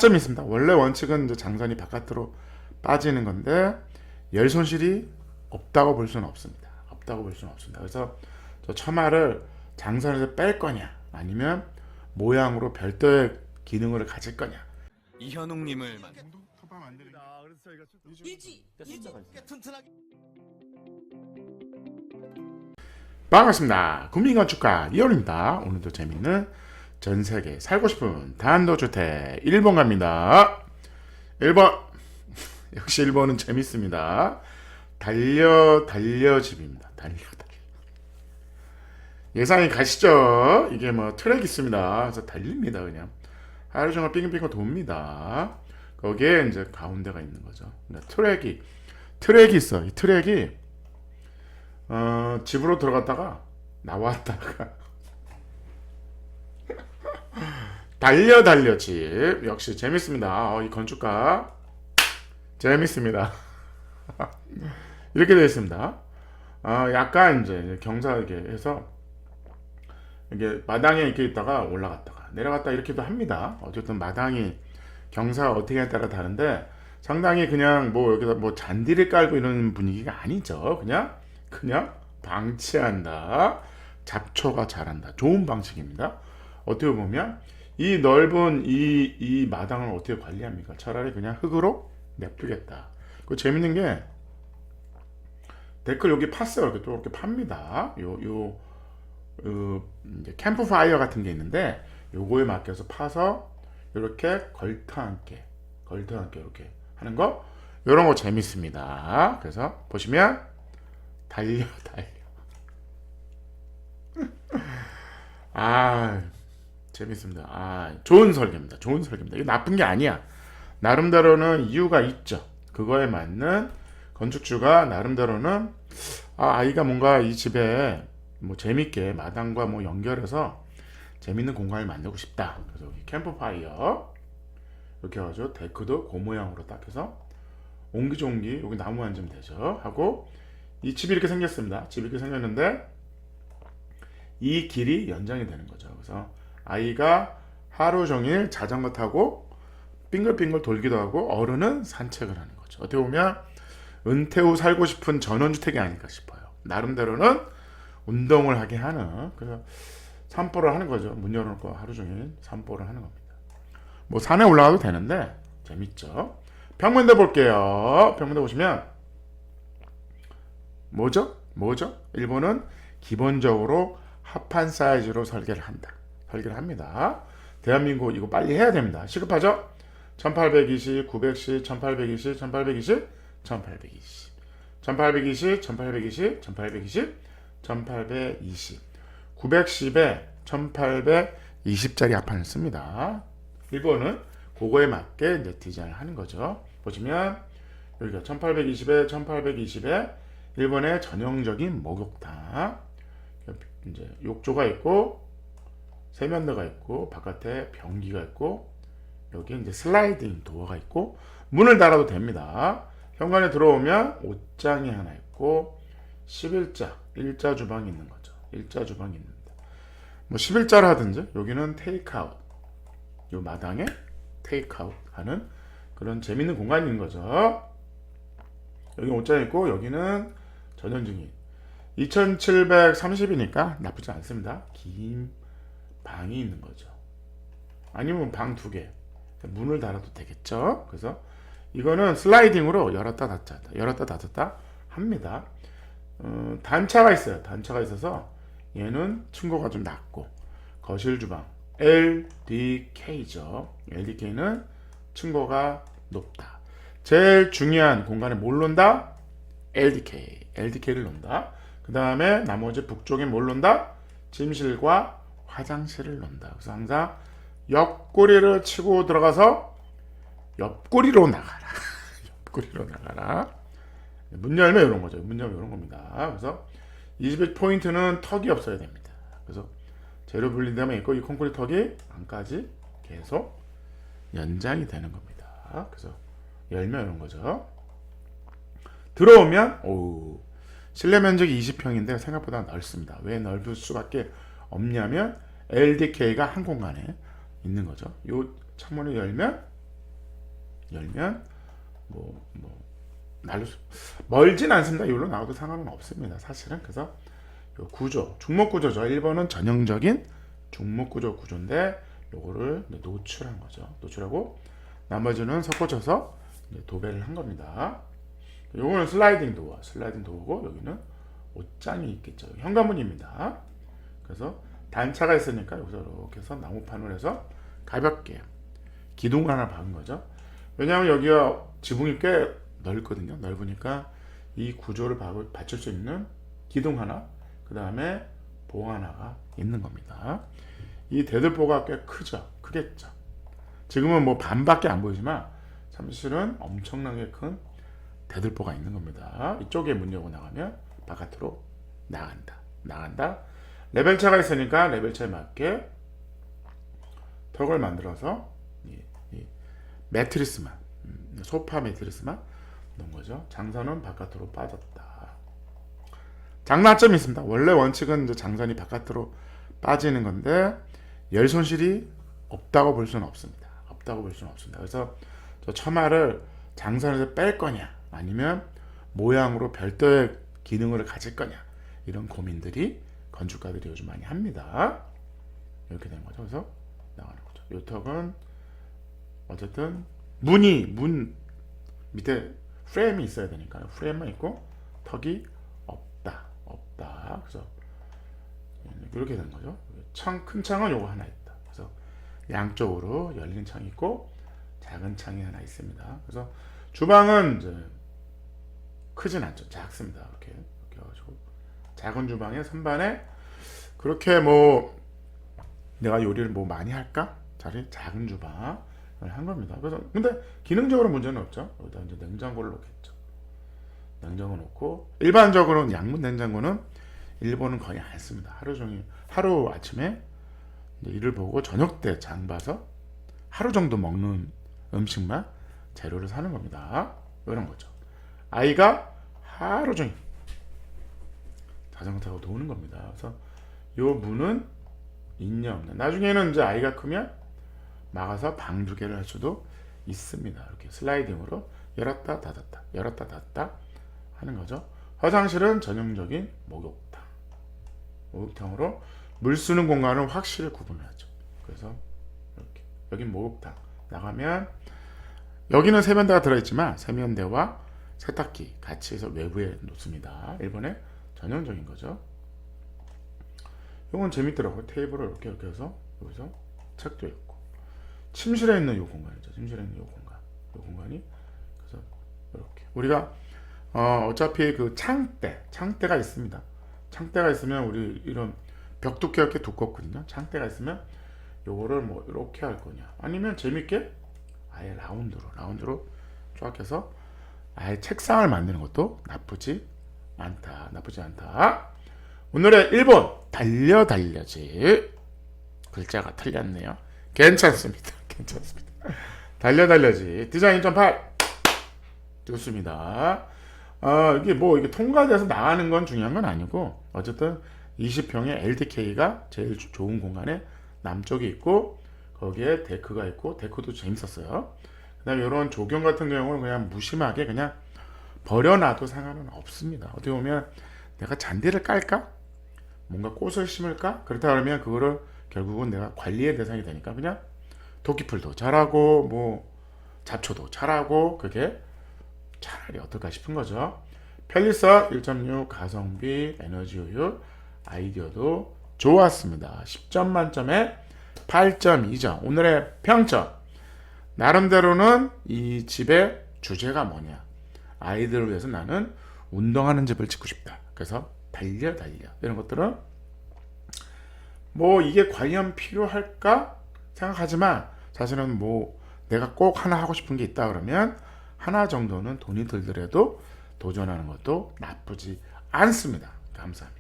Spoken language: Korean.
점이 있습니다. 원래 원칙은 이제 장선이 바깥으로 빠지는 건데 열 손실이 없다고 볼 수는 없습니다. 없다고 볼 수는 없습니다. 그래서 저 처마를 장선에서 뺄 거냐 아니면 모양으로 별도의 기능을 가질 거냐. 이현웅님을 만. 반갑습니다. 국민건축가 이현우입니다. 오늘도 재밌는 전세계 살고 싶은 단독주택 1번 갑니다. 1번 역시 1번은 재밌습니다. 달려집입니다. 달려. 예상이 가시죠? 이게 뭐 트랙 있습니다. 그래서 달립니다. 그냥 하루 종일 빙빙빙 돕니다. 거기에 이제 가운데가 있는 거죠. 그러니까 트랙이 있어. 이 트랙이 집으로 들어갔다가 나왔다가 달려 집. 역시 재밌습니다. 이 건축가 재밌습니다. 이렇게 되어 있습니다. 약간 이제 경사하게 해서 이게 마당에 이렇게 있다가 올라갔다가 내려갔다 이렇게도 합니다. 어쨌든 마당이 경사가 어떻게에 따라 다른데 상당히 그냥 뭐 여기다 뭐 잔디를 깔고 이런 분위기가 아니죠. 그냥 방치한다. 잡초가 자란다. 좋은 방식입니다. 어떻게 보면 이 넓은 이 마당을 어떻게 관리합니까? 차라리 그냥 흙으로 냅두겠다. 그 재밌는 게 데크를 여기 팠어요. 이렇게 또 이렇게 팝니다. 이제 캠프파이어 같은 게 있는데 요거에 맡겨서 파서 이렇게 걸터앉게 이렇게 하는 거 이런 거 재밌습니다. 그래서 보시면 달려. 재밌습니다. 좋은 설계입니다. 이게 나쁜 게 아니야. 나름대로는 이유가 있죠. 그거에 맞는 건축주가 나름대로는 아이가 뭔가 이 집에 뭐 재밌게 마당과 뭐 연결해서 재밌는 공간을 만들고 싶다. 그래서 여기 캠프파이어 이렇게 해가지고 데크도 그 모양으로 딱 해서 옹기종기 여기 나무 앉으면 되죠. 하고 이 집이 이렇게 생겼습니다. 집이 이렇게 생겼는데 이 길이 연장이 되는 거죠. 그래서 아이가 하루 종일 자전거 타고 빙글빙글 돌기도 하고 어른은 산책을 하는 거죠. 어떻게 보면 은퇴 후 살고 싶은 전원주택이 아닐까 싶어요. 나름대로는 운동을 하게 하는, 그래서 산보를 하는 거죠. 문 열어놓고 하루 종일 산보를 하는 겁니다. 뭐 산에 올라가도 되는데 재밌죠. 평면대 볼게요. 평면대 보시면 뭐죠? 일본은 기본적으로 합판 사이즈로 설계를 합니다. 대한민국 이거 빨리 해야 됩니다. 시급하죠? 1820, 910, 1820, 1820, 1820, 1820, 1820, 1820, 1820, 910에 1820짜리 합판을 씁니다. 일본은 그거에 맞게 이제 디자인을 하는 거죠. 보시면 여기가 1820에 1820에 일본의 전형적인 목욕탕, 이제 욕조가 있고 세면대가 있고 바깥에 변기가 있고 여기 이제 슬라이딩 도어가 있고 문을 닫아도 됩니다. 현관에 들어오면 옷장이 하나 있고 11자 일자 주방이 있는 거죠. 일자 주방이 있는데 뭐 11자를 하든지 여기는 테이크아웃, 요 마당에 테이크아웃 하는 그런 재밌는 공간이 있는 거죠. 여기 옷장이 있고 여기는 전원증이 2730이니까 나쁘지 않습니다. 긴 방이 있는 거죠. 아니면 방 2개 문을 닫아도 되겠죠. 그래서 이거는 슬라이딩으로 열었다 닫았다 합니다. 단차가 있어요. 단차가 있어서 얘는 층고가 좀 낮고 거실 주방 LDK죠. LDK는 층고가 높다. 제일 중요한 공간에 뭘 놓는다? LDK를 놓는다. 그 다음에 나머지 북쪽에 뭘 놓는다? 침실과 화장실을 놓는다. 그래서 항상 옆구리를 치고 들어가서 옆구리로 나가라. 문 열면 이런 거죠. 문 열면 이런 겁니다. 그래서 이 집의 포인트는 턱이 없어야 됩니다. 그래서 재료 분리되면 있고 이 콘크리트 턱이 안까지 계속 연장이 되는 겁니다. 그래서 열면 이런 거죠. 들어오면 실내 면적이 20평인데 생각보다 넓습니다. 왜 넓을 수밖에 없냐면 LDK가 한 공간에 있는 거죠. 이 창문을 열면 열면 멀진 않습니다. 이걸로 나와도 상관은 없습니다. 사실은. 그래서 요 구조, 중목구조죠. 1번은 전형적인 중목구조 구조인데 요거를 노출한 거죠. 노출하고 나머지는 섞어져서 도배를 한 겁니다. 요거는 슬라이딩 도어고 여기는 옷장이 있겠죠. 현관문입니다. 그래서 단차가 있으니까 여기서 이렇게 해서 나무판을 해서 가볍게 기둥을 하나 박은 거죠. 왜냐하면 여기가 지붕이 꽤 넓거든요. 넓으니까 이 구조를 받칠 수 있는 기둥 하나, 그 다음에 봉 하나가 있는 겁니다. 이 대들보가 꽤 크겠죠. 지금은 뭐 반밖에 안 보이지만 사실은 엄청나게 큰 대들보가 있는 겁니다. 이쪽에 문 열고 나가면 바깥으로 나간다. 레벨차가 있으니까 레벨차에 맞게 턱을 만들어서 이 매트리스만, 소파 매트리스만 넣은 거죠. 장선은 바깥으로 빠졌다. 장단점이 있습니다. 원래 원칙은 이제 장선이 바깥으로 빠지는 건데 열 손실이 없다고 볼 수는 없습니다. 그래서 저 처마를 장선에서 뺄 거냐 아니면 모양으로 별도의 기능을 가질 거냐 이런 고민들이 건축가들이 요즘 많이 합니다. 이렇게 되는 거죠. 그래서 나가는 거죠. 요 턱은 어쨌든 문 밑에 프레임이 있어야 되니까요. 프레임만 있고 턱이 없다. 그래서 이렇게 되는 거죠. 큰 창은 요거 하나 있다. 그래서 양쪽으로 열린 창이 있고 작은 창이 하나 있습니다. 그래서 주방은 이제 크진 않죠. 작습니다. 이렇게 해가지고 작은 주방에 선반에 그렇게 뭐 내가 요리를 뭐 많이 할까? 작은 주방을 한 겁니다. 그래서 근데 기능적으로 문제는 없죠. 여기다 이제 냉장고를 놓겠죠. 냉장고 놓고 일반적으로는 양문 냉장고는 일본은 거의 안 씁니다. 하루 아침에 일을 보고 저녁 때 장 봐서 하루 정도 먹는 음식만 재료를 사는 겁니다. 이런 거죠. 아이가 하루 종일 자전거 타고 노는 겁니다. 그래서 요 문은 있냐 없냐. 나중에는 이제 아이가 크면 막아서 방 2개를 할 수도 있습니다. 이렇게 슬라이딩으로 열었다 닫았다 하는 거죠. 화장실은 전형적인 목욕탕으로 물 쓰는 공간을 확실히 구분하죠. 그래서 이렇게 여긴 목욕탕 나가면 여기는 세면대가 들어있지만 세면대와 세탁기 같이 해서 외부에 놓습니다. 일본의 전형적인 거죠. 이건 재밌더라고요. 테이블을 이렇게 해서 여기서 책도 있고 침실에 있는 이 공간이죠. 이 공간이 그래서 이렇게 우리가 어차피 그 창대가 있습니다. 창대가 있으면 우리 이런 벽 두께가 꽤 두껍거든요. 창대가 있으면 요거를 뭐 이렇게 할 거냐 아니면 재밌게 아예 라운드로 쫙 해서 아예 책상을 만드는 것도 나쁘지 않다. 오늘의 일본 달려지 글자가 틀렸네요. 괜찮습니다. 달려지 디자인 1.8 좋습니다. 이게 통과돼서 나가는 건 중요한 건 아니고 어쨌든 20평의 LDK가 제일 좋은 공간에 남쪽에 있고 거기에 데크가 있고 데크도 재밌었어요. 그다음에 이런 조경 같은 경우는 그냥 무심하게 그냥 버려놔도 상관은 없습니다. 어떻게 보면 내가 잔디를 깔까? 뭔가 꽃을 심을까? 그렇다 그러면 그거를 결국은 내가 관리의 대상이 되니까 그냥 도끼풀도 자라고 뭐 잡초도 자라고 그게 차라리 어떨까 싶은 거죠. 편리성 1.6 가성비 에너지 효율 아이디어도 좋았습니다. 10점 만점에 8.2점. 오늘의 평점 나름대로는 이 집의 주제가 뭐냐 아이들을 위해서 나는 운동하는 집을 짓고 싶다. 그래서 달려 이런 것들은 뭐 이게 과연 필요할까 생각하지만 사실은 뭐 내가 꼭 하나 하고 싶은 게 있다 그러면 하나 정도는 돈이 들더라도 도전하는 것도 나쁘지 않습니다. 감사합니다.